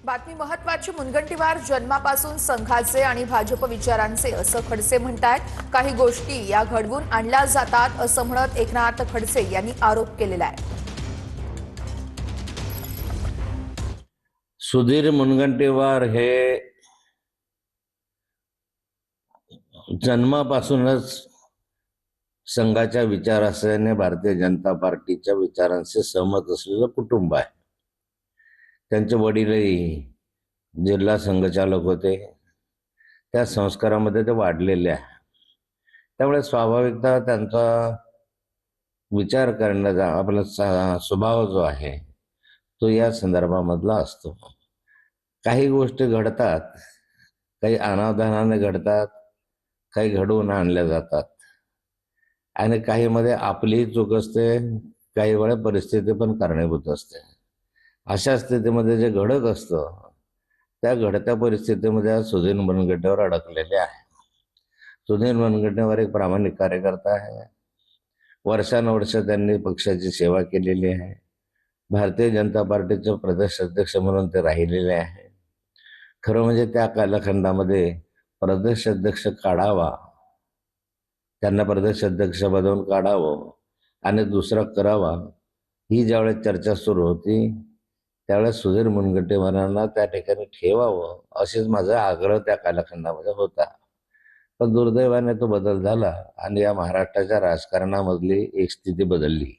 बातमी महत्वाची. मुनगंटीवार जन्मापासून संघाचे आणि भाजप विचारांचे असं खडसे म्हणतायत. काही गोष्टी या घडवून आणल्या जातात असं म्हणत एकनाथ खडसे यांनी आरोप केलेला आहे. सुधीर मुनगंटीवार हे जन्मापासूनच संघाच्या विचाराने भारतीय जनता पार्टीच्या विचारांशी सहमत असलेलं कुटुंब आहे. त्यांचे वडीलही जिल्हा संघचालक होते. त्या संस्कारामध्ये ते वाढलेले आहे. त्यामुळे स्वाभाविकता त्यांचा विचार करण्याचा आपला स्वभाव जो आहे तो या संदर्भामधला असतो. काही गोष्टी घडतात, काही अनावधानाने घडतात, काही घडवून आणल्या जातात आणि काही मध्ये आपली चूक असते, काही वेळा परिस्थिती पण कारणीभूत असते. अशा स्थितीमध्ये जे घडत असतं त्या घडत्या परिस्थितीमध्ये आज सुधीर मुनगंटीवार अडकलेले आहे. सुधीर मुनगंटीवार एक प्रामाणिक कार्यकर्ता आहे. वर्षानुवर्ष त्यांनी पक्षाची सेवा केलेली आहे. भारतीय जनता पार्टीचे प्रदेश अध्यक्ष म्हणून ते राहिलेले आहे. खरं म्हणजे त्या कालखंडामध्ये प्रदेश अध्यक्ष काढावा, त्यांना प्रदेश अध्यक्ष बनवून काढावं आणि दुसरा करावा, ही ज्यावेळेस चर्चा सुरू होती त्यावेळेस सुधीर मुनगंटीवारांना त्या ठिकाणी ठेवावं अशीच माझा आग्रह त्या कालखंडामध्ये होता. पण दुर्दैवाने तो बदल झाला आणि या महाराष्ट्राच्या राजकारणामधली एक स्थिती बदलली.